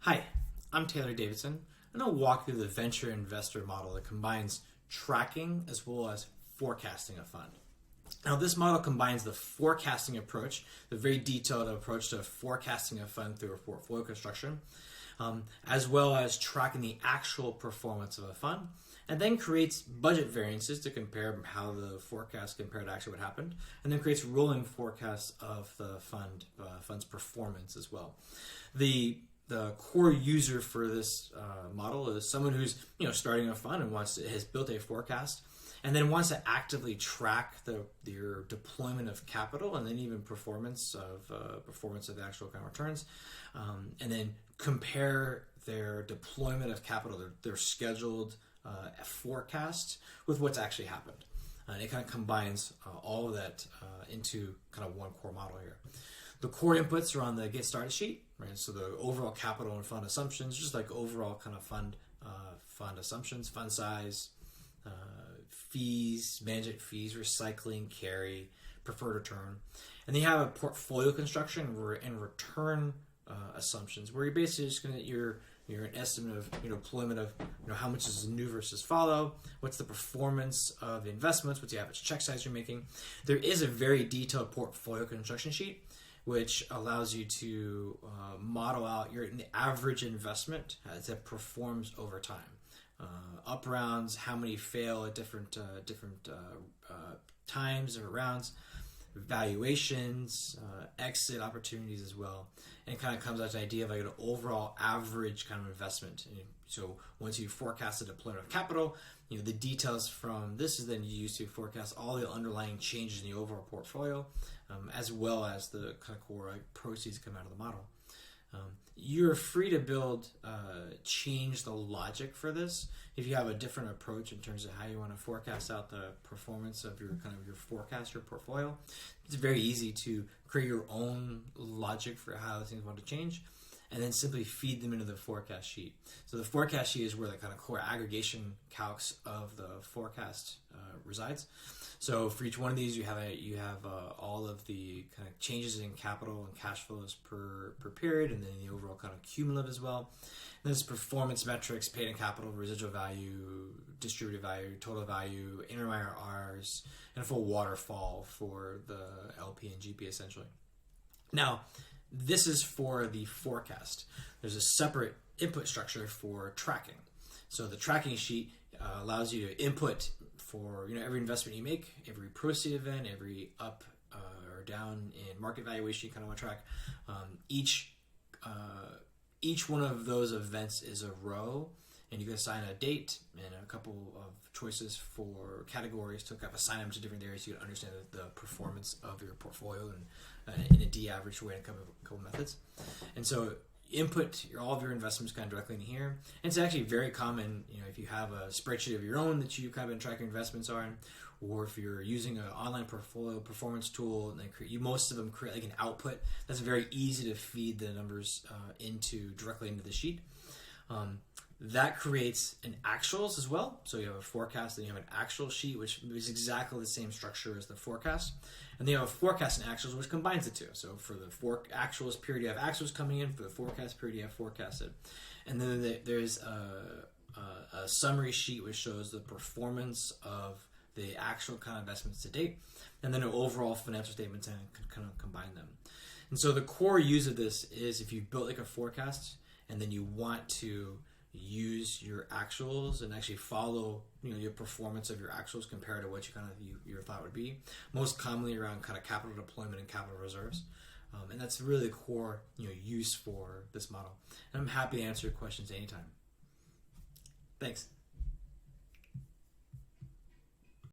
Hi, I'm Taylor Davidson. I'm going to walk through the venture investor model that combines tracking as well as forecasting a fund. Now, this model combines the forecasting approach, the very detailed approach to forecasting a fund through a portfolio construction, as well as tracking the actual performance of a fund, and then creates budget variances to compare how the forecast compared to actually what happened, and then creates rolling forecasts of the fund's performance as well. The core user for this model is someone who's starting a fund and has built a forecast, and then wants to actively track your deployment of capital, and then even performance of the actual kind of returns, and then compare their deployment of capital, their scheduled forecast, with what's actually happened. And it kind of combines all of that into kind of one core model here. The core inputs are on the get started sheet, right? So the overall capital and fund assumptions, just like overall kind of fund assumptions, fund size, fees, management fees, recycling, carry, preferred return. And then you have a portfolio construction and return assumptions, where you're basically just going to you're an estimate of deployment of how much is new versus follow, what's the performance of the investments, what's the average check size you're making. There is a very detailed portfolio construction sheet which allows you to model out your average investment as it performs over time. Up rounds, how many fail at different times or rounds, valuations, exit opportunities as well, and it kind of comes out to the idea of like an overall average kind of investment. And so once you forecast the deployment of capital, the details from this is then used to forecast all the underlying changes in the overall portfolio, as well as the kind of core proceeds that come out of the model. You're free to change the logic for this if you have a different approach in terms of how you want to forecast out the performance of your forecast, your portfolio. It's very easy to create your own logic for how things want to change, and then simply feed them into the forecast sheet. So the forecast sheet is where the kind of core aggregation calcs of the forecast resides. So for each one of these, you have all of the kind of changes in capital and cash flows per period, and then the overall kind of cumulative as well. And there's performance metrics, paid in capital, residual value, distributed value, total value, interim IRRs, and a full waterfall for the LP and GP essentially. Now, this is for the forecast. There's a separate input structure for tracking. So the tracking sheet allows you to input for every investment you make, every proceed event, every up or down in market valuation you kind of want to track. Each one of those events is a row, and you can assign a date and a couple of choices for categories to kind of assign them to different areas so you can understand the performance of your portfolio and in a de-averaged way in a couple methods. And so input all of your investments kind of directly in here. And it's actually very common, if you have a spreadsheet of your own that you kind of been tracking investments on, or if you're using an online portfolio performance tool, and most of them create like an output. That's very easy to feed the numbers directly into the sheet. That creates an actuals as well. So you have a forecast and you have an actual sheet, which is exactly the same structure as the forecast. And then you have a forecast and actuals, which combines the two. So for the actuals period, you have actuals coming in. For the forecast period, you have forecasted. And then there's a summary sheet which shows the performance of the actual kind of investments to date, and then an overall financial statements and kind of combine them. And so the core use of this is if you've built like a forecast and then you want to use your actuals and actually follow your performance of your actuals compared to what your thought would be, most commonly around kind of capital deployment and capital reserves. And that's really the core use for this model. And I'm happy to answer your questions anytime. Thanks.